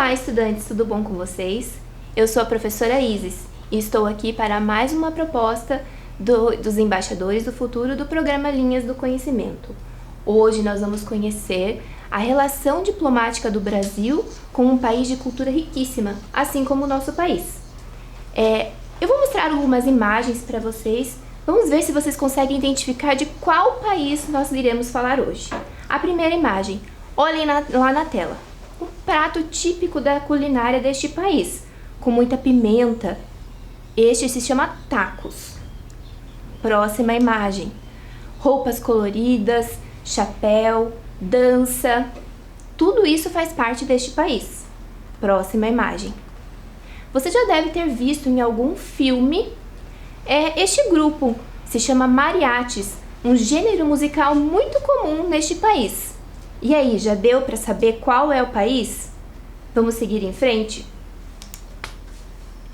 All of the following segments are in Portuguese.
Olá, estudantes, tudo bom com vocês? Eu sou a professora Isis e estou aqui para mais uma proposta dos embaixadores do futuro do programa Linhas do Conhecimento. Hoje nós vamos conhecer a relação diplomática do Brasil com um país de cultura riquíssima, assim como o nosso país. Eu vou mostrar algumas imagens para vocês. Vamos ver se vocês conseguem identificar de qual país nós iremos falar hoje. A primeira imagem, olhem lá na tela. Um prato típico da culinária deste país, com muita pimenta. Este se chama tacos. Próxima imagem, roupas coloridas, chapéu, dança, tudo isso faz parte deste país. Próxima imagem. Você já deve ter visto em algum filme este grupo, se chama mariachis, um gênero musical muito comum neste país. E aí, já deu para saber qual é o país? Vamos seguir em frente?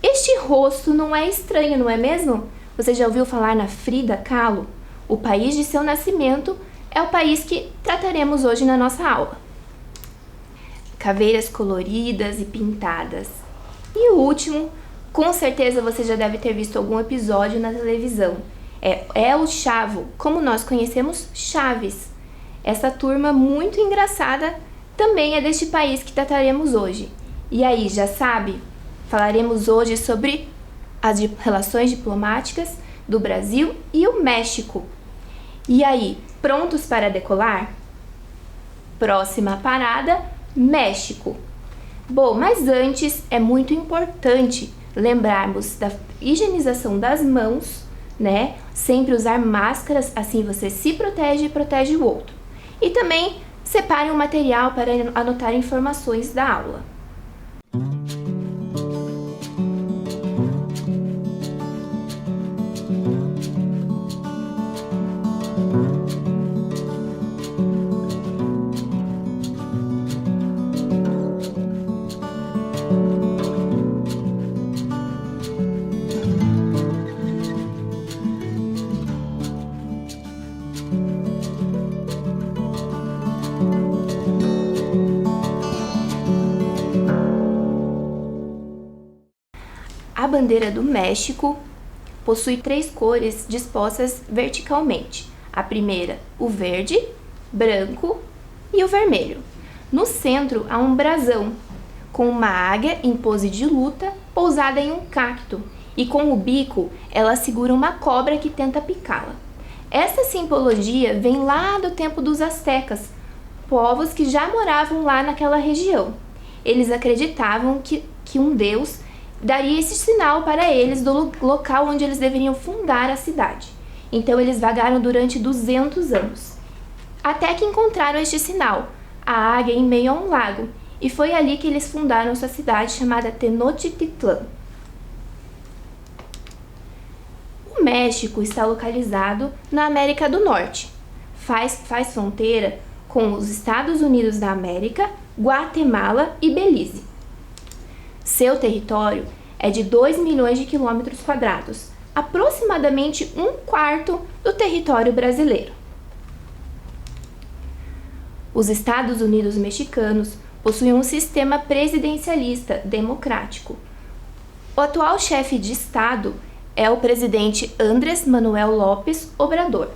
Este rosto não é estranho, não é mesmo? Você já ouviu falar na Frida Kahlo? O país de seu nascimento é o país que trataremos hoje na nossa aula. Caveiras coloridas e pintadas. E o último, com certeza você já deve ter visto algum episódio na televisão. É o Chavo, como nós conhecemos Chaves. Essa turma muito engraçada também é deste país que trataremos hoje. E aí, já sabe? Falaremos hoje sobre as relações diplomáticas do Brasil e o México. E aí, prontos para decolar? Próxima parada, México. Bom, mas antes é muito importante lembrarmos da higienização das mãos, né? Sempre usar máscaras, assim você se protege e protege o outro. E também separe um material para anotar informações da aula. A bandeira do México possui 3 cores dispostas verticalmente. A primeira, o verde, branco e o vermelho. No centro há um brasão, com uma águia em pose de luta pousada em um cacto, e com o bico ela segura uma cobra que tenta picá-la. Essa simbologia vem lá do tempo dos astecas, povos que já moravam lá naquela região. Eles acreditavam que um deus daria esse sinal para eles do local onde eles deveriam fundar a cidade. Então eles vagaram durante 200 anos, até que encontraram este sinal, a águia em meio a um lago, e foi ali que eles fundaram sua cidade chamada Tenochtitlán. O México está localizado na América do Norte. Faz fronteira com os Estados Unidos da América, Guatemala e Belize. Seu território é de 2 milhões de quilômetros quadrados, aproximadamente 1/4 do território brasileiro. Os Estados Unidos mexicanos possuem um sistema presidencialista democrático. O atual chefe de Estado é o presidente Andrés Manuel López Obrador.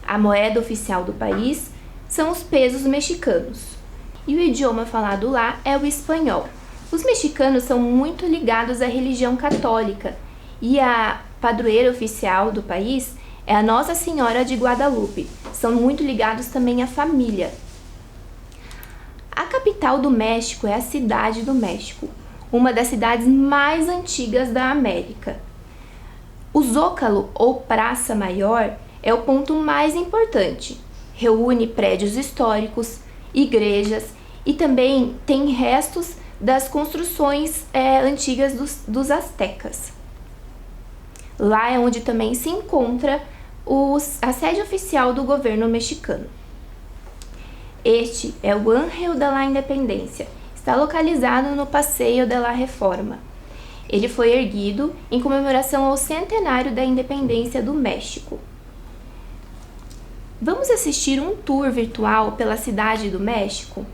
A moeda oficial do país são os pesos mexicanos. E o idioma falado lá é o espanhol. Os mexicanos são muito ligados à religião católica e a padroeira oficial do país é a Nossa Senhora de Guadalupe. São muito ligados também à família. A capital do México é a Cidade do México, uma das cidades mais antigas da América. O Zócalo, ou Praça Maior, é o ponto mais importante. Reúne prédios históricos, igrejas e também tem restos das construções antigas dos astecas. Lá é onde também se encontra a sede oficial do governo mexicano. Este é o Ángel de la Independencia. Está localizado no Passeio de la Reforma. Ele foi erguido em comemoração ao centenário da independência do México. Vamos assistir um tour virtual pela Cidade do México?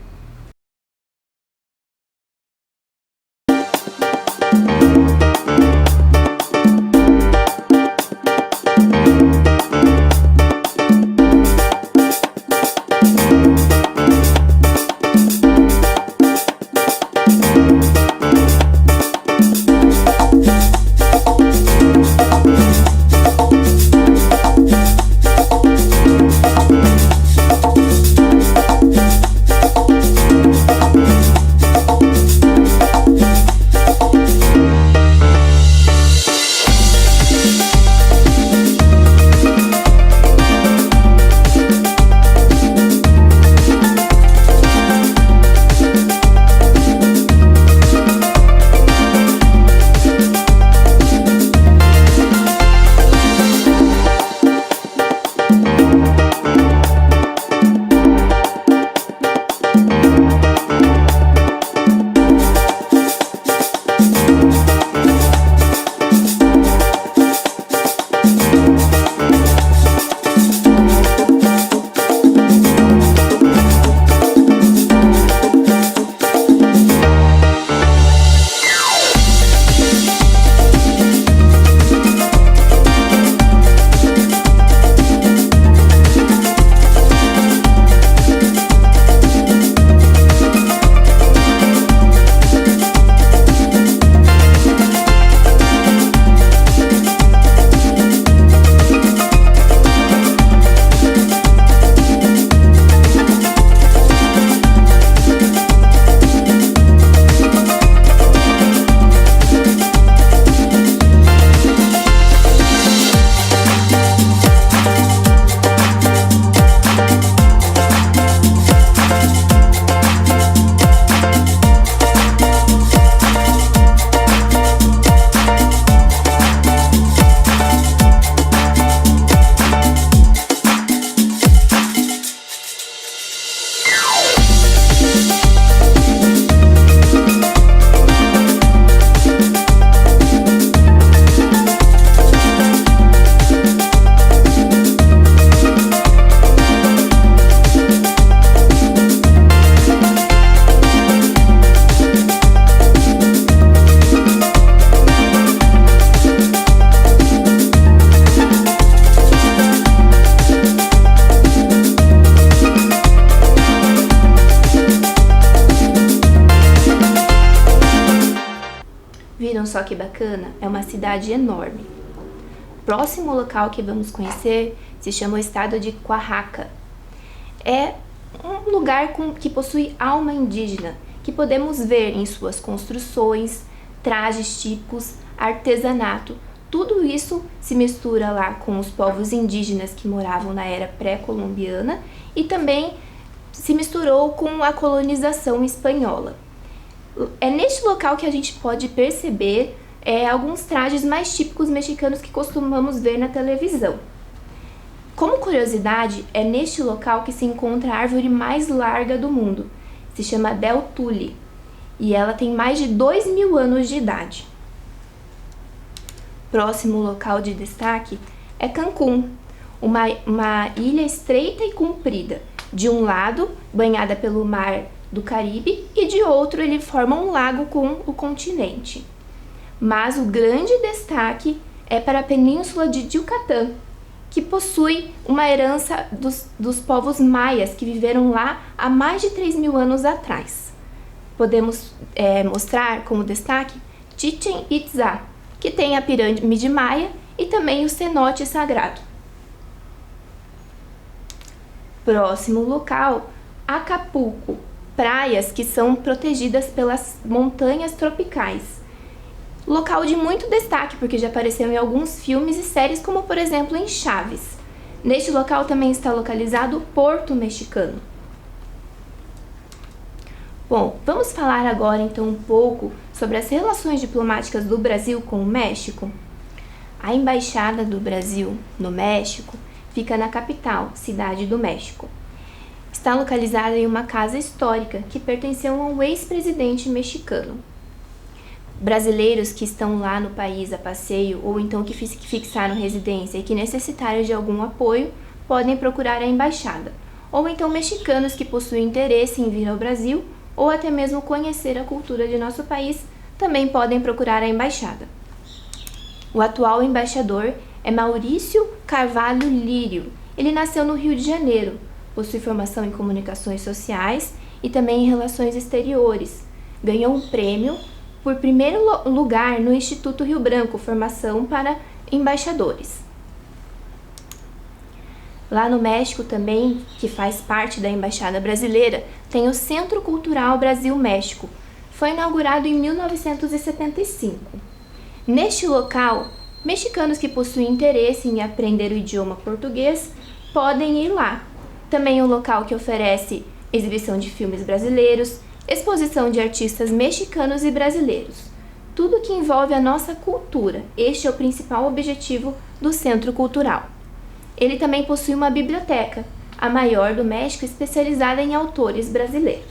só que bacana? É uma cidade enorme. O próximo local que vamos conhecer se chama o estado de Oaxaca. É um lugar que possui alma indígena, que podemos ver em suas construções, trajes típicos, artesanato. Tudo isso se mistura lá com os povos indígenas que moravam na era pré-colombiana e também se misturou com a colonização espanhola. É neste local que a gente pode perceber alguns trajes mais típicos mexicanos que costumamos ver na televisão. Como curiosidade, é neste local que se encontra a árvore mais larga do mundo. Se chama Del Tulli e ela tem mais de 2.000 anos de idade. Próximo local de destaque é Cancún, uma ilha estreita e comprida. De um lado, banhada pelo mar do Caribe, e de outro ele forma um lago com o continente. Mas o grande destaque é para a península de Yucatán, que possui uma herança dos povos maias que viveram lá há mais de 3.000 anos atrás. Podemos mostrar como destaque Chichén Itzá, que tem a pirâmide maia e também o cenote sagrado. Próximo local, Acapulco, praias que são protegidas pelas montanhas tropicais. Local de muito destaque, porque já apareceu em alguns filmes e séries, como por exemplo em Chaves. Neste local também está localizado o Porto Mexicano. Bom, vamos falar agora então um pouco sobre as relações diplomáticas do Brasil com o México. A Embaixada do Brasil no México fica na capital, Cidade do México. Está localizada em uma casa histórica que pertenceu a um ex-presidente mexicano. Brasileiros que estão lá no país a passeio ou então que fixaram residência e que necessitaram de algum apoio podem procurar a embaixada, ou então mexicanos que possuem interesse em vir ao Brasil ou até mesmo conhecer a cultura de nosso país também podem procurar a embaixada. O atual embaixador é Maurício Carvalho Lírio. Ele nasceu no Rio de Janeiro, possui formação em comunicações sociais e também em relações exteriores. Ganhou um prêmio por primeiro lugar no Instituto Rio Branco, formação para embaixadores. Lá no México também, que faz parte da Embaixada Brasileira, tem o Centro Cultural Brasil-México. Foi inaugurado em 1975. Neste local, mexicanos que possuem interesse em aprender o idioma português podem ir lá. Também é um local que oferece exibição de filmes brasileiros, exposição de artistas mexicanos e brasileiros. Tudo que envolve a nossa cultura. Este é o principal objetivo do Centro Cultural. Ele também possui uma biblioteca, a maior do México, especializada em autores brasileiros.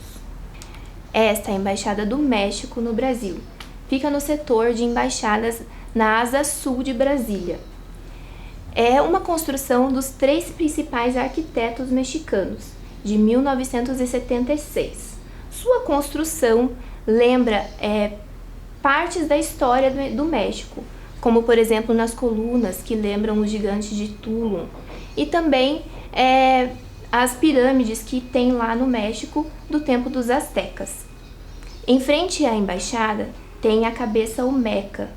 Esta é a Embaixada do México no Brasil. Fica no setor de embaixadas na asa sul de Brasília. É uma construção dos 3 principais arquitetos mexicanos, de 1976. Sua construção lembra partes da história do México, como por exemplo nas colunas que lembram os gigantes de Tulum, e também as pirâmides que tem lá no México do tempo dos astecas. Em frente à embaixada tem a cabeça olmeca,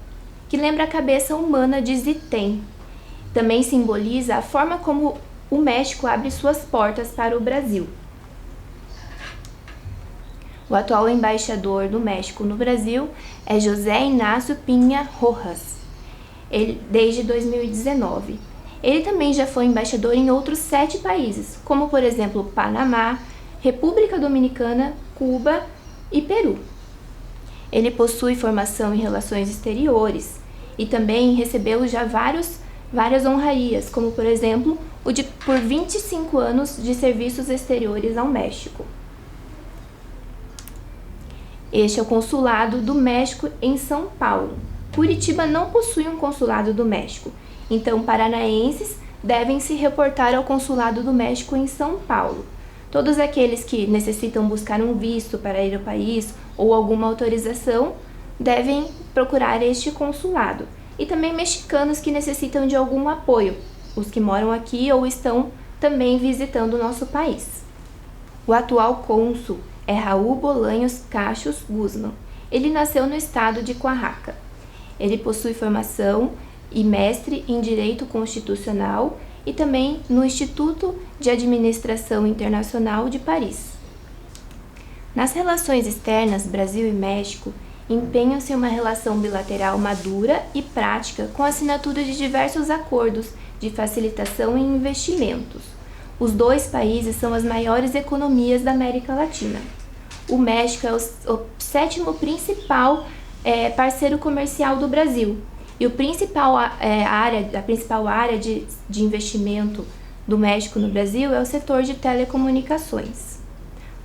que lembra a cabeça humana de Zitem. Também simboliza a forma como o México abre suas portas para o Brasil. O atual embaixador do México no Brasil é José Inácio Pinha Rojas, desde 2019. Ele também já foi embaixador em outros 7 países, como por exemplo Panamá, República Dominicana, Cuba e Peru. Ele possui formação em relações exteriores e também recebeu já várias honrarias, como por exemplo por 25 anos de serviços exteriores ao México. Este é o Consulado do México em São Paulo. Curitiba não possui um Consulado do México, então paranaenses devem se reportar ao Consulado do México em São Paulo. Todos aqueles que necessitam buscar um visto para ir ao país ou alguma autorização devem procurar este consulado. E também mexicanos que necessitam de algum apoio, os que moram aqui ou estão também visitando o nosso país. O atual cônsul é Raul Bolanhos Cachos Guzmán. Ele nasceu no estado de Oaxaca. Ele possui formação e mestre em Direito Constitucional e também no Instituto de Administração Internacional de Paris. Nas relações externas, Brasil e México empenham-se em uma relação bilateral madura e prática com a assinatura de diversos acordos de facilitação em investimentos. Os dois países são as maiores economias da América Latina. O México é o sétimo principal parceiro comercial do Brasil e a principal área de investimento do México no Brasil é o setor de telecomunicações.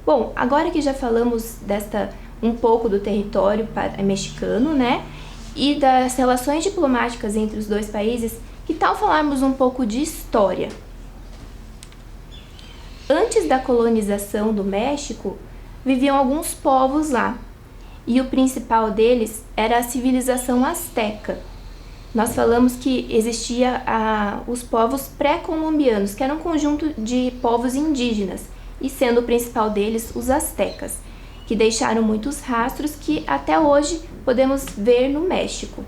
Bom, agora que já falamos um pouco do território mexicano, né, e das relações diplomáticas entre os dois países, que tal falarmos um pouco de história? Antes da colonização do México, viviam alguns povos lá, e o principal deles era a civilização asteca. Nós falamos que existia os povos pré-colombianos, que eram um conjunto de povos indígenas, e sendo o principal deles os astecas, que deixaram muitos rastros que até hoje podemos ver no México.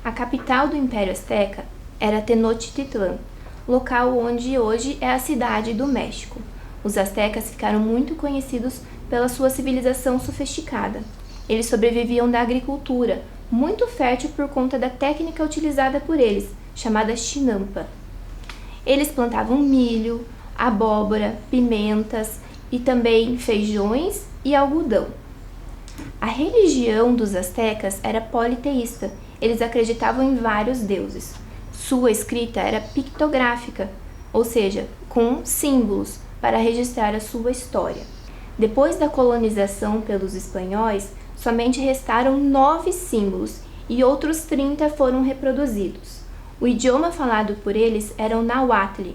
A capital do Império Azteca era Tenochtitlan, local onde hoje é a cidade do México. Os astecas ficaram muito conhecidos pela sua civilização sofisticada. Eles sobreviviam da agricultura, muito fértil por conta da técnica utilizada por eles, chamada chinampa. Eles plantavam milho, abóbora, pimentas e também feijões e algodão. A religião dos astecas era politeísta. Eles acreditavam em vários deuses. Sua escrita era pictográfica, ou seja, com símbolos para registrar a sua história. Depois da colonização pelos espanhóis, somente restaram 9 símbolos e outros 30 foram reproduzidos. O idioma falado por eles era o Nahuatl,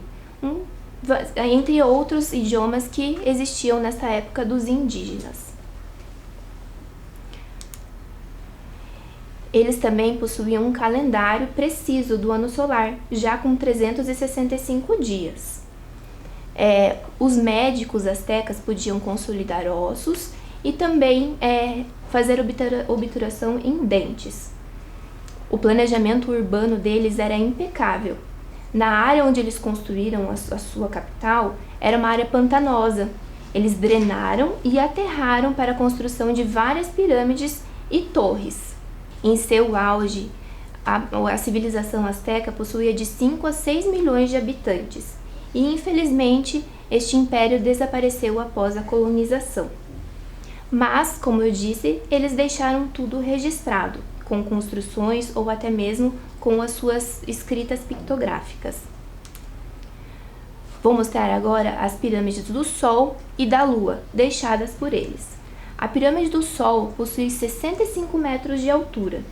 entre outros idiomas que existiam nessa época dos indígenas. Eles também possuíam um calendário preciso do ano solar, já com 365 dias. Os médicos astecas podiam consolidar ossos e também fazer obturação em dentes. O planejamento urbano deles era impecável. Na área onde eles construíram a sua capital, era uma área pantanosa. Eles drenaram e aterraram para a construção de várias pirâmides e torres. Em seu auge, a civilização asteca possuía de 5 a 6 milhões de habitantes e, infelizmente, este império desapareceu após a colonização. Mas, como eu disse, eles deixaram tudo registrado, com construções ou até mesmo com as suas escritas pictográficas. Vou mostrar agora as pirâmides do Sol e da Lua, deixadas por eles. A pirâmide do Sol possui 65 metros de altura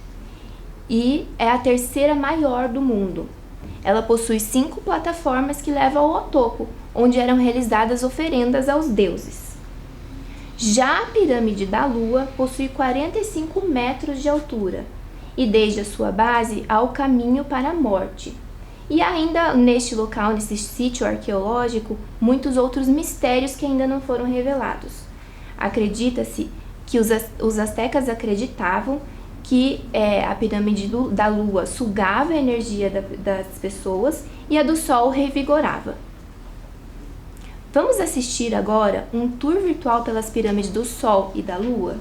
e é a terceira maior do mundo. Ela possui 5 plataformas que levam ao topo, onde eram realizadas oferendas aos deuses. Já a pirâmide da Lua possui 45 metros de altura e desde a sua base há o caminho para a morte. E ainda neste local, nesse sítio arqueológico, muitos outros mistérios que ainda não foram revelados. Acredita-se que os astecas acreditavam que a pirâmide da Lua sugava a energia das pessoas e a do Sol revigorava. Vamos assistir agora um tour virtual pelas pirâmides do Sol e da Lua?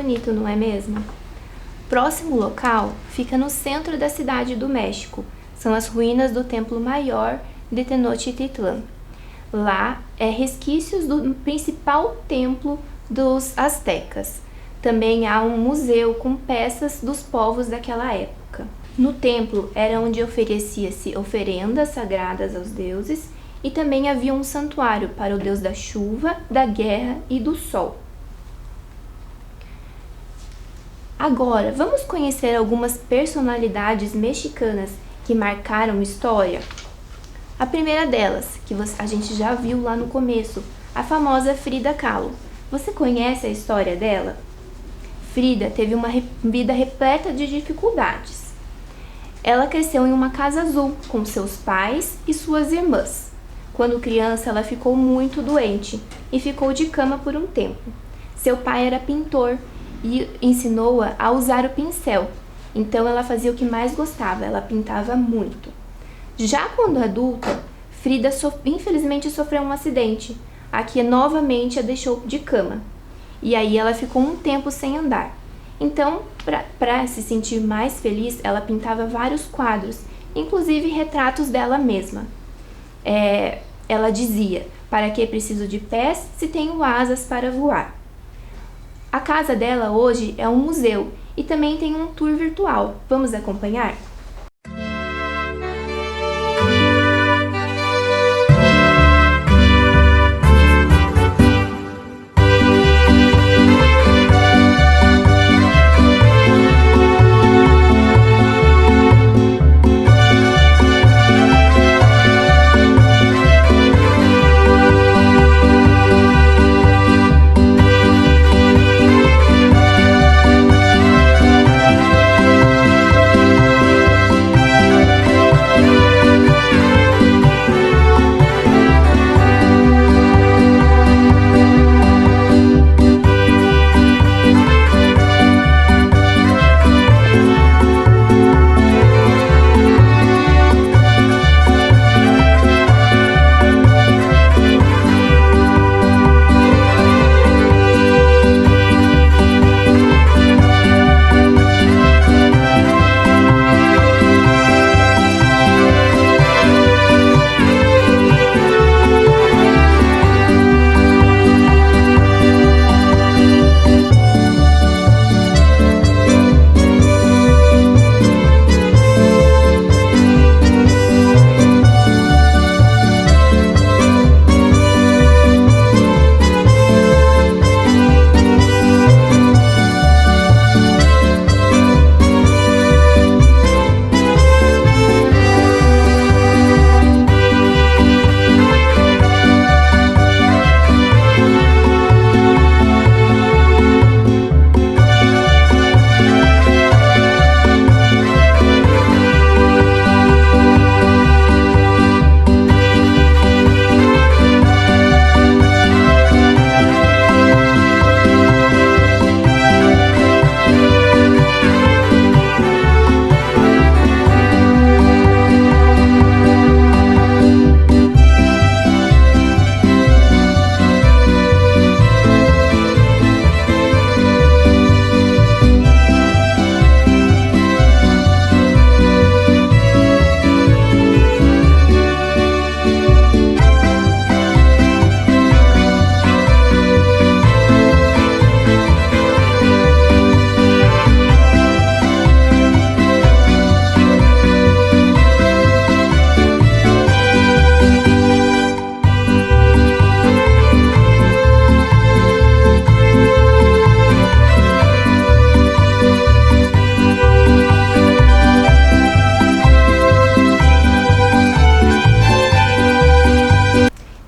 bonito, não é mesmo? Próximo local fica no centro da cidade do México. São as ruínas do Templo Maior de Tenochtitlan. Lá é resquícios do principal templo dos astecas. Também há um museu com peças dos povos daquela época. No templo era onde oferecia-se oferendas sagradas aos deuses e também havia um santuário para o deus da chuva, da guerra e do sol. Agora, vamos conhecer algumas personalidades mexicanas que marcaram história? A primeira delas, que a gente já viu lá no começo, a famosa Frida Kahlo. Você conhece a história dela? Frida teve uma vida repleta de dificuldades. Ela cresceu em uma casa azul com seus pais e suas irmãs. Quando criança, ela ficou muito doente e ficou de cama por um tempo. Seu pai era pintor e ensinou-a a usar o pincel. Então ela fazia o que mais gostava, ela pintava muito. Já quando adulta, Frida infelizmente sofreu um acidente, a que novamente a deixou de cama. E aí ela ficou um tempo sem andar. Então, para se sentir mais feliz, ela pintava vários quadros, inclusive retratos dela mesma. Ela dizia: "Para que preciso de pés se tenho asas para voar?" A casa dela hoje é um museu e também tem um tour virtual. Vamos acompanhar?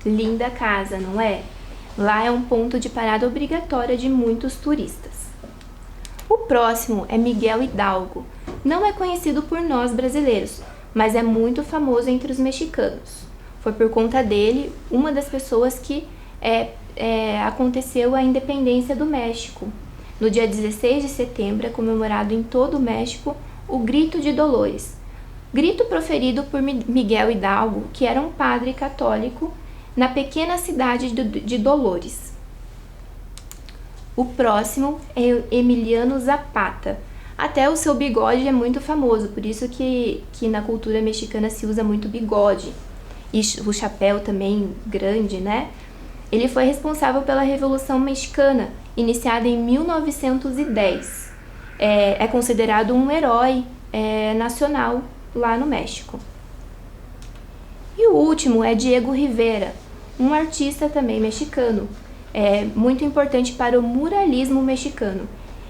Linda casa, não é? Lá é um ponto de parada obrigatória de muitos turistas. O próximo é Miguel Hidalgo. Não é conhecido por nós brasileiros, mas é muito famoso entre os mexicanos. Foi por conta dele uma das pessoas que aconteceu a independência do México. No dia 16 de setembro é comemorado em todo o México o Grito de Dolores. Grito proferido por Miguel Hidalgo, que era um padre católico na pequena cidade de Dolores. O próximo é o Emiliano Zapata. Até o seu bigode é muito famoso, por isso que na cultura mexicana se usa muito bigode. E o chapéu também grande, né? Ele foi responsável pela Revolução Mexicana, iniciada em 1910. É considerado um herói nacional lá no México. E o último é Diego Rivera, um artista também mexicano, muito importante para o muralismo mexicano.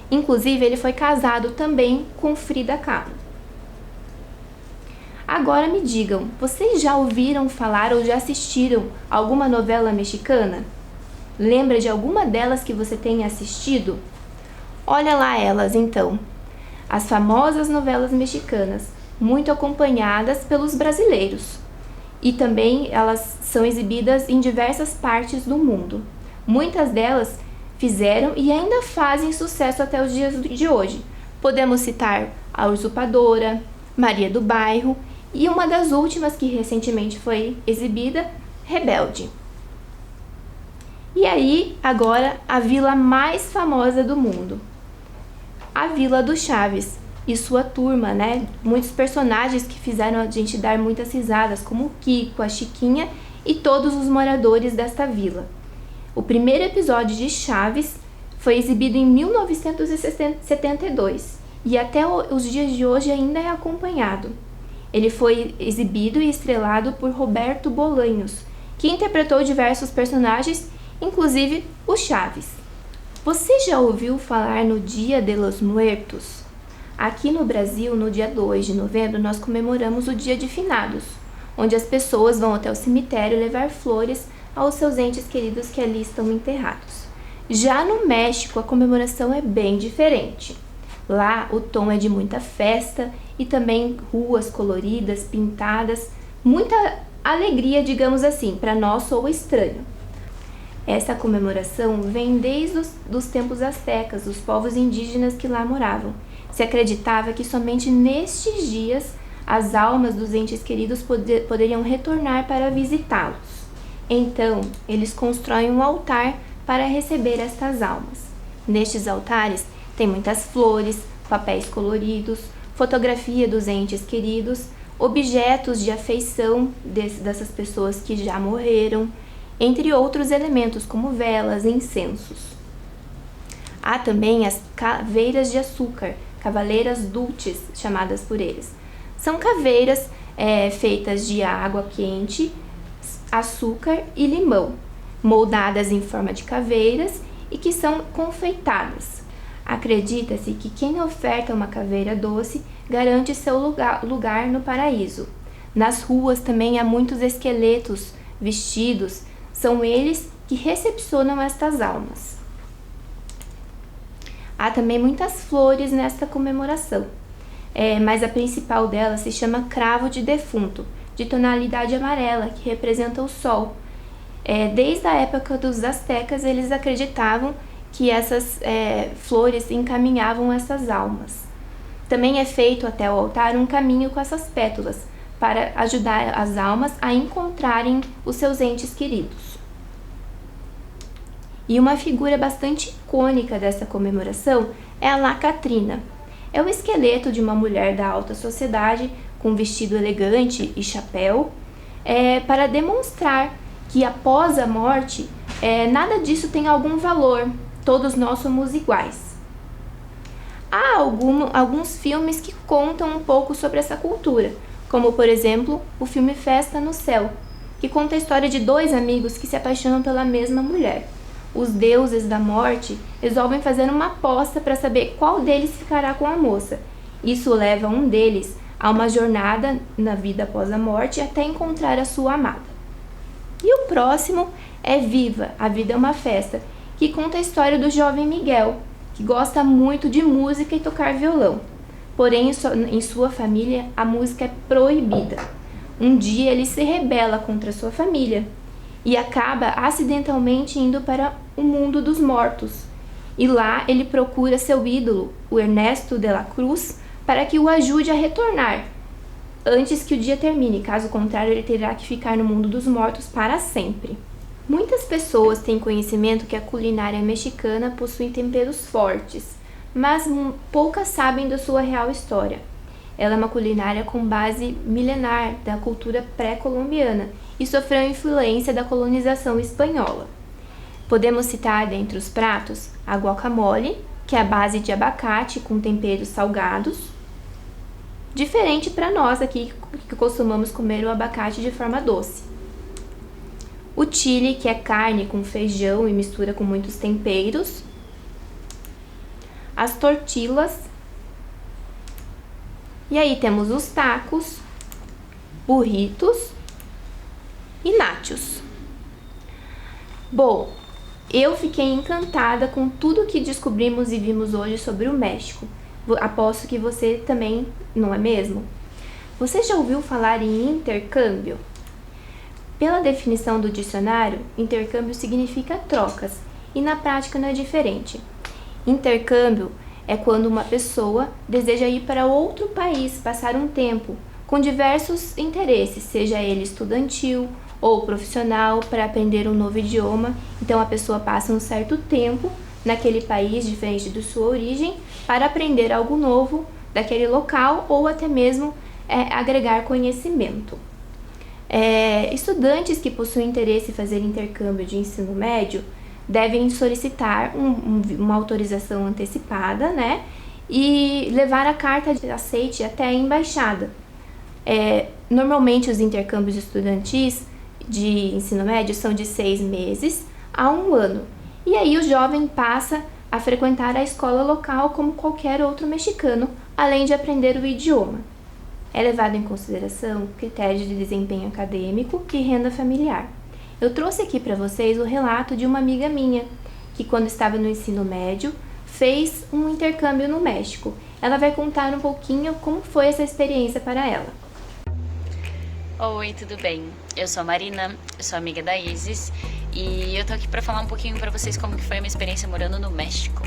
Inclusive, ele foi casado também com Frida Kahlo. Agora me digam, vocês já ouviram falar ou já assistiram alguma novela mexicana? Lembra de alguma delas que você tenha assistido? Olha lá elas então, as famosas novelas mexicanas, muito acompanhadas pelos brasileiros. E também elas são exibidas em diversas partes do mundo. Muitas delas fizeram e ainda fazem sucesso até os dias de hoje. Podemos citar A Usurpadora, Maria do Bairro e uma das últimas que recentemente foi exibida, Rebelde. E aí, agora, a vila mais famosa do mundo, a Vila do Chaves e sua turma, né? Muitos personagens que fizeram a gente dar muitas risadas, como o Kiko, a Chiquinha e todos os moradores desta vila. O primeiro episódio de Chaves foi exibido em 1972 e até os dias de hoje ainda é acompanhado. Ele foi exibido e estrelado por Roberto Bolanhos, que interpretou diversos personagens, inclusive o Chaves. Você já ouviu falar no Dia de los Muertos? Aqui no Brasil, no dia 2 de novembro, nós comemoramos o Dia de Finados, onde as pessoas vão até o cemitério levar flores aos seus entes queridos que ali estão enterrados. Já no México, a comemoração é bem diferente. Lá, o tom é de muita festa e também ruas coloridas, pintadas, muita alegria, digamos assim, para nós soa estranho. Essa comemoração vem desde os tempos astecas, dos povos indígenas que lá moravam. Se acreditava que somente nestes dias as almas dos entes queridos poderiam retornar para visitá-los. Então, eles constroem um altar para receber estas almas. Nestes altares tem muitas flores, papéis coloridos, fotografia dos entes queridos, objetos de afeição dessas pessoas que já morreram, entre outros elementos como velas e incensos. Há também as caveiras de açúcar, cavaleiras dulces, chamadas por eles. São caveiras feitas de água quente, açúcar e limão, moldadas em forma de caveiras e que são confeitadas. Acredita-se que quem oferta uma caveira doce garante seu lugar no paraíso. Nas ruas também há muitos esqueletos vestidos, são eles que recepcionam estas almas. Há também muitas flores nesta comemoração, mas a principal delas se chama cravo de defunto, de tonalidade amarela, que representa o sol. Desde a época dos astecas, eles acreditavam que essas flores encaminhavam essas almas. Também é feito até o altar um caminho com essas pétalas, para ajudar as almas a encontrarem os seus entes queridos. E uma figura bastante icônica dessa comemoração é a La Catrina. É o esqueleto de uma mulher da alta sociedade com vestido elegante e chapéu, para demonstrar que após a morte, nada disso tem algum valor, todos nós somos iguais. Há alguns filmes que contam um pouco sobre essa cultura, como por exemplo o filme Festa no Céu, que conta a história de dois amigos que se apaixonam pela mesma mulher. Os deuses da morte resolvem fazer uma aposta para saber qual deles ficará com a moça. Isso leva um deles a uma jornada na vida após a morte até encontrar a sua amada. E o próximo é Viva, a Vida é uma Festa, que conta a história do jovem Miguel, que gosta muito de música e tocar violão. Porém, em sua família, a música é proibida. Um dia ele se rebela contra sua família e acaba acidentalmente indo para o mundo dos mortos. E lá ele procura seu ídolo, o Ernesto de la Cruz, para que o ajude a retornar antes que o dia termine. Caso contrário, ele terá que ficar no mundo dos mortos para sempre. Muitas pessoas têm conhecimento que a culinária mexicana possui temperos fortes, mas poucas sabem da sua real história. Ela é uma culinária com base milenar da cultura pré-colombiana e sofreu influência da colonização espanhola. Podemos citar dentre os pratos a guacamole, que é a base de abacate com temperos salgados, diferente para nós aqui que costumamos comer o abacate de forma doce. O chile, que é carne com feijão e mistura com muitos temperos. As tortillas. E aí temos os tacos, burritos e nachos. Bom, eu fiquei encantada com tudo que descobrimos e vimos hoje sobre o México. Aposto que você também, não é mesmo? Você já ouviu falar em intercâmbio? Pela definição do dicionário, intercâmbio significa trocas, e na prática não é diferente. Intercâmbio é quando uma pessoa deseja ir para outro país passar um tempo, com diversos interesses, seja ele estudantil ou profissional, para aprender um novo idioma. Então a pessoa passa um certo tempo naquele país diferente de sua origem para aprender algo novo daquele local ou até mesmo agregar conhecimento. Estudantes que possuem interesse em fazer intercâmbio de ensino médio devem solicitar uma autorização antecipada, né? E levar a carta de aceite até a embaixada. Normalmente os intercâmbios estudantis de ensino médio são de 6 meses a 1 ano. E aí o jovem passa a frequentar a escola local como qualquer outro mexicano, além de aprender o idioma. É levado em consideração critérios de desempenho acadêmico e renda familiar. Eu trouxe aqui para vocês o relato de uma amiga minha, que quando estava no ensino médio, fez um intercâmbio no México. Ela vai contar um pouquinho como foi essa experiência para ela. Oi, tudo bem? Eu sou a Marina, eu sou amiga da Isis e eu tô aqui para falar um pouquinho para vocês como que foi a minha experiência morando no México.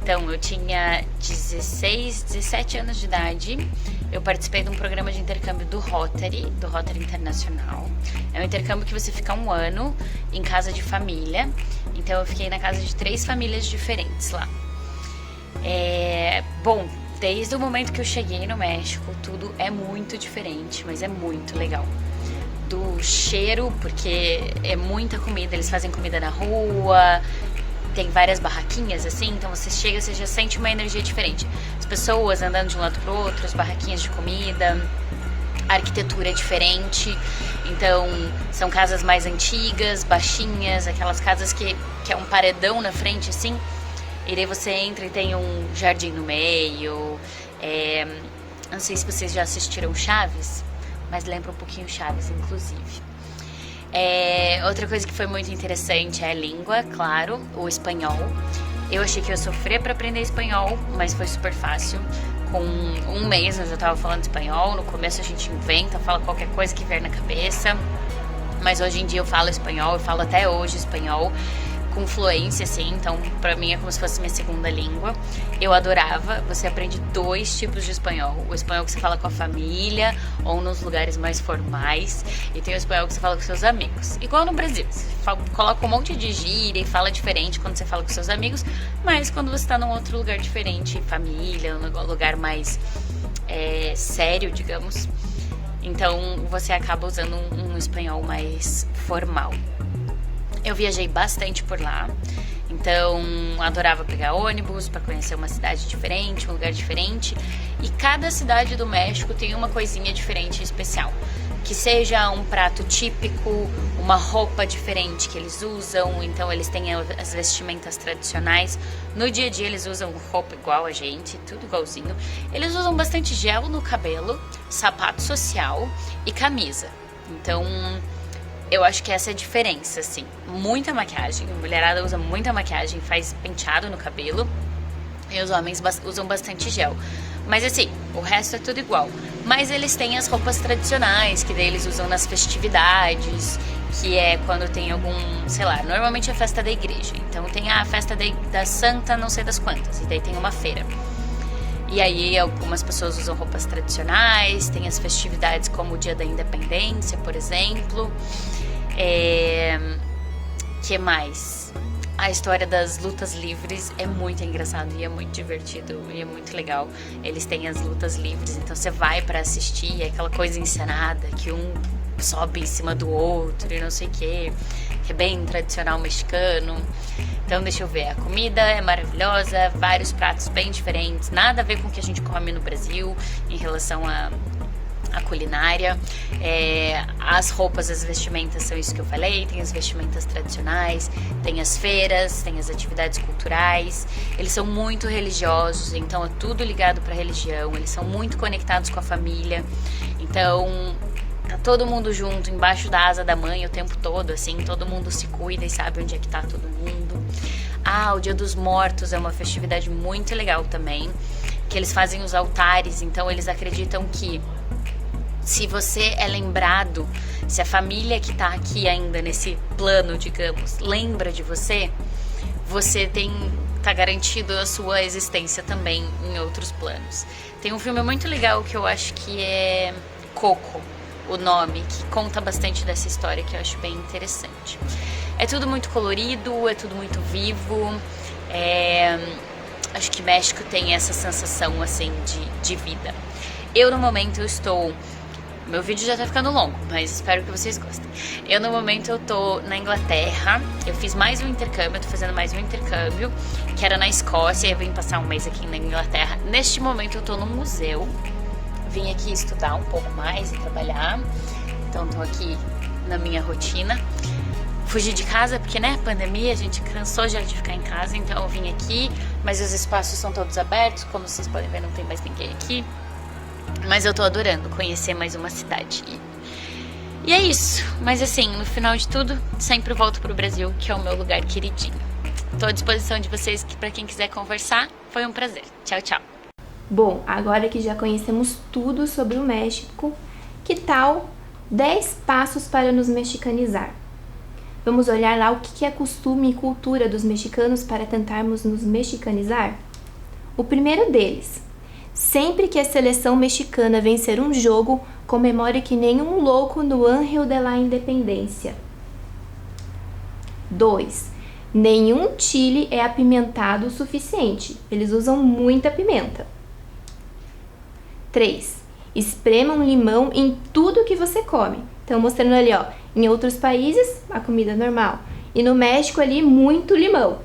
Então, eu tinha 17 anos de idade, eu participei de um programa de intercâmbio do Rotary Internacional. É um intercâmbio que você fica 1 ano em casa de família, então eu fiquei na casa de 3 famílias diferentes lá. Bom, desde o momento que eu cheguei no México, tudo é muito diferente, mas é muito legal. Do cheiro, porque é muita comida, eles fazem comida na rua, tem várias barraquinhas assim, então você chega, você já sente uma energia diferente. As pessoas andando de um lado pro outro, as barraquinhas de comida, a arquitetura é diferente. Então são casas mais antigas, baixinhas, aquelas casas que é um paredão na frente assim, e daí você entra e tem um jardim no meio. Não sei se vocês já assistiram Chaves, mas lembra um pouquinho Chaves, inclusive. Outra coisa que foi muito interessante é a língua, claro, o espanhol. Eu achei que eu ia sofrer para aprender espanhol, mas foi super fácil. Com 1 mês eu já estava falando espanhol. No começo a gente inventa, fala qualquer coisa que vier na cabeça, mas hoje em dia eu falo espanhol, eu falo até hoje espanhol com fluência, assim, então pra mim é como se fosse minha segunda língua. Eu adorava, você aprende 2 tipos de espanhol: o espanhol que você fala com a família ou nos lugares mais formais, e tem o espanhol que você fala com seus amigos, igual no Brasil, você coloca um monte de gíria e fala diferente quando você fala com seus amigos, mas quando você tá num outro lugar diferente, família, num lugar mais sério, digamos, então você acaba usando um espanhol mais formal. Eu viajei bastante por lá, então adorava pegar ônibus para conhecer uma cidade diferente, um lugar diferente. E cada cidade do México tem uma coisinha diferente e especial. Que seja um prato típico, uma roupa diferente que eles usam, então eles têm as vestimentas tradicionais. No dia a dia eles usam roupa igual a gente, tudo igualzinho. Eles usam bastante gel no cabelo, sapato social e camisa. Então eu acho que essa é a diferença, assim. Muita maquiagem, a mulherada usa muita maquiagem, faz penteado no cabelo, e os homens usam bastante gel. Mas assim, o resto é tudo igual. Mas eles têm as roupas tradicionais, que daí eles usam nas festividades, que é quando tem algum, sei lá, normalmente é festa da igreja. Então tem a festa da Santa não sei das quantas, e daí tem uma feira. E aí algumas pessoas usam roupas tradicionais, tem as festividades como o Dia da Independência, por exemplo. Que mais? A história das lutas livres é muito engraçado e é muito divertido e é muito legal. Eles têm as lutas livres, então você vai pra assistir, é aquela coisa encenada que um sobe em cima do outro e não sei o que é bem tradicional mexicano. Então deixa eu ver, a comida é maravilhosa, vários pratos bem diferentes, nada a ver com o que a gente come no Brasil em relação a culinária. As roupas, as vestimentas são isso que eu falei, tem as vestimentas tradicionais, tem as feiras, tem as atividades culturais. Eles são muito religiosos, então é tudo ligado para religião, eles são muito conectados com a família, então tá todo mundo junto, embaixo da asa da mãe o tempo todo, assim, todo mundo se cuida e sabe onde é que tá todo mundo. O Dia dos Mortos é uma festividade muito legal também, que eles fazem os altares, então eles acreditam que se você é lembrado, se a família que tá aqui ainda nesse plano, digamos, lembra de você, você tá garantido a sua existência também em outros planos. Tem um filme muito legal que eu acho que é Coco, o nome, que conta bastante dessa história, que eu acho bem interessante. É tudo muito colorido, é tudo muito vivo, acho que México tem essa sensação assim de vida. Eu no momento meu vídeo já tá ficando longo, mas espero que vocês gostem. No momento eu tô na Inglaterra, eu fiz mais um intercâmbio, eu tô fazendo mais um intercâmbio, que era na Escócia, eu vim passar um mês aqui na Inglaterra. Neste momento eu tô num museu, vim aqui estudar um pouco mais e trabalhar, então tô aqui na minha rotina. Fugi de casa porque, né, pandemia, a gente cansou já de ficar em casa, então eu vim aqui, mas os espaços são todos abertos, como vocês podem ver, não tem mais ninguém aqui. Mas eu tô adorando conhecer mais uma cidade. E é isso. Mas assim, no final de tudo, sempre volto pro Brasil, que é o meu lugar queridinho. Tô à disposição de vocês, pra quem quiser conversar. Foi um prazer. Tchau, tchau. Bom, agora que já conhecemos tudo sobre o México, que tal 10 passos para nos mexicanizar? Vamos olhar lá o que é costume e cultura dos mexicanos para tentarmos nos mexicanizar? O primeiro deles: sempre que a seleção mexicana vencer um jogo, comemore que nem um louco no Ángel de la Independência. 2. Nenhum chile é apimentado o suficiente. Eles usam muita pimenta. 3. Esprema um limão em tudo que você come. Então, mostrando ali, ó, em outros países, a comida é normal. E no México ali, muito limão.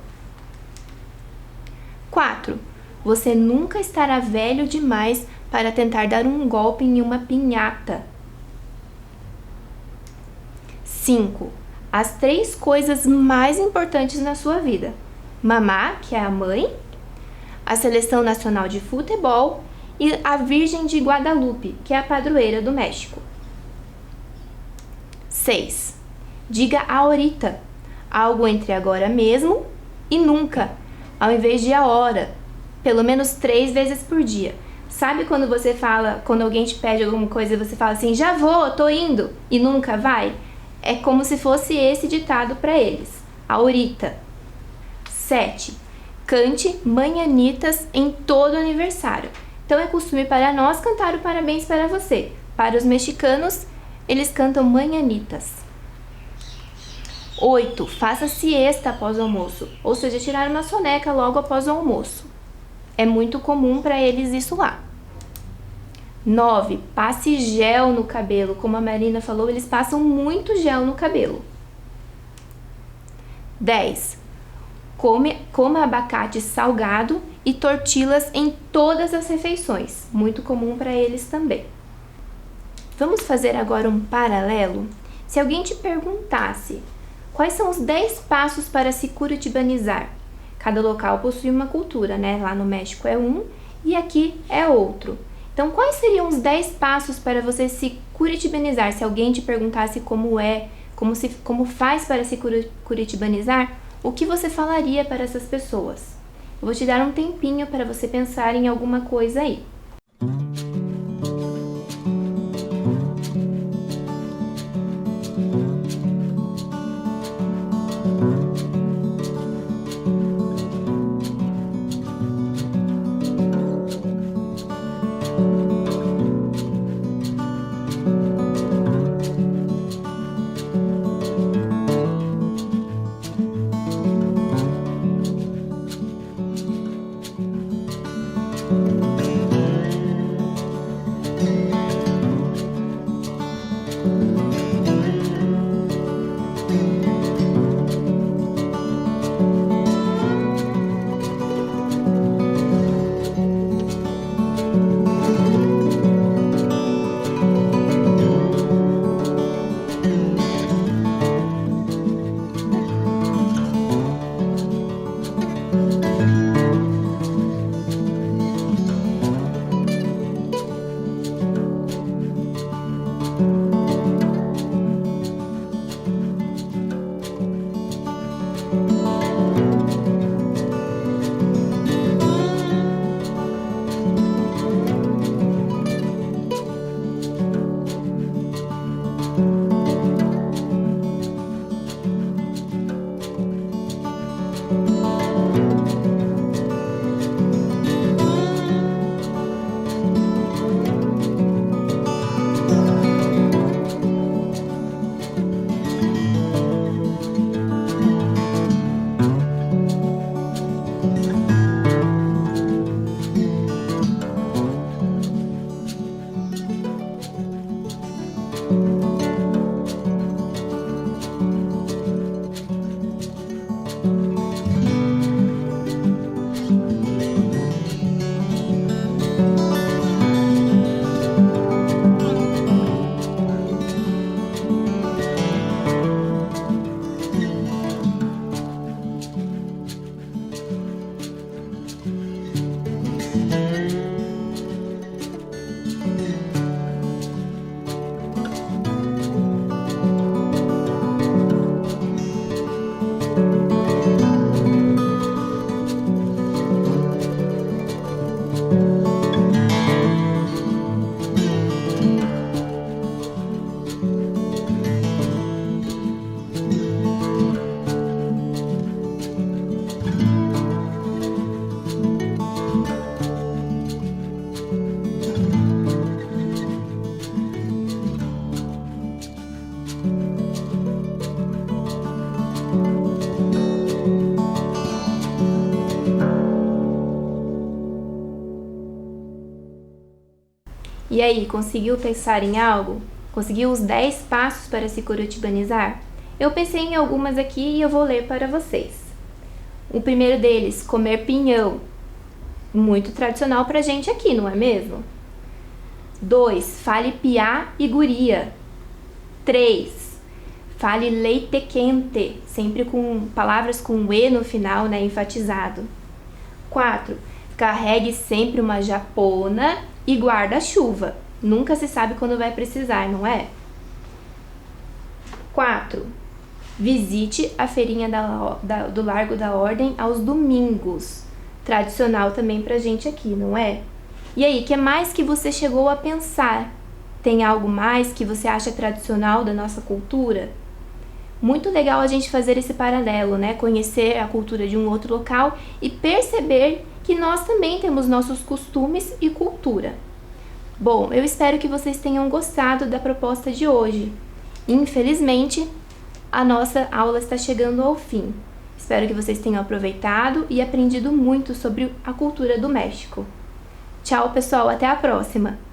4. Você nunca estará velho demais para tentar dar um golpe em uma piñata. 5. As 3 coisas mais importantes na sua vida: mamá, que é a mãe, a Seleção Nacional de Futebol e a Virgem de Guadalupe, que é a padroeira do México. 6. Diga ahorita, algo entre agora mesmo e nunca, ao invés de a hora, pelo menos 3 vezes por dia. Sabe quando você fala, quando alguém te pede alguma coisa e você fala assim, já vou, tô indo, e nunca vai? É como se fosse esse ditado para eles, ahorita. 7. Cante manhanitas em todo aniversário. Então é costume para nós cantar o parabéns para você. Para os mexicanos, eles cantam manhanitas. 8. Faça siesta após o almoço, ou seja, tirar uma soneca logo após o almoço. É muito comum para eles isso lá. 9. Passe gel no cabelo. Como a Marina falou, eles passam muito gel no cabelo. 10. Coma abacate salgado e tortilhas em todas as refeições. Muito comum para eles também. Vamos fazer agora um paralelo? Se alguém te perguntasse quais são os 10 passos para se curitibanizar? Cada local possui uma cultura, né? Lá no México é um e aqui é outro. Então, quais seriam os 10 passos para você se curitibanizar? Se alguém te perguntasse como faz para se curitibanizar, o que você falaria para essas pessoas? Eu vou te dar um tempinho para você pensar em alguma coisa aí. E aí, conseguiu pensar em algo? Conseguiu os 10 passos para se curitibanizar? Eu pensei em algumas aqui e eu vou ler para vocês. O primeiro deles, comer pinhão. Muito tradicional pra gente aqui, não é mesmo? 2. Fale piá e guria. 3. Fale leite quente, sempre com palavras com E no final, né, enfatizado. 4. Carregue sempre uma japona e guarda-chuva. Nunca se sabe quando vai precisar, não é? 4. Visite a feirinha do Largo da Ordem aos domingos. Tradicional também pra gente aqui, não é? E aí, o que mais que você chegou a pensar? Tem algo mais que você acha tradicional da nossa cultura? Muito legal a gente fazer esse paralelo, né? Conhecer a cultura de um outro local e perceber que nós também temos nossos costumes e cultura. Bom, eu espero que vocês tenham gostado da proposta de hoje. Infelizmente, a nossa aula está chegando ao fim. Espero que vocês tenham aproveitado e aprendido muito sobre a cultura do México. Tchau, pessoal, até a próxima!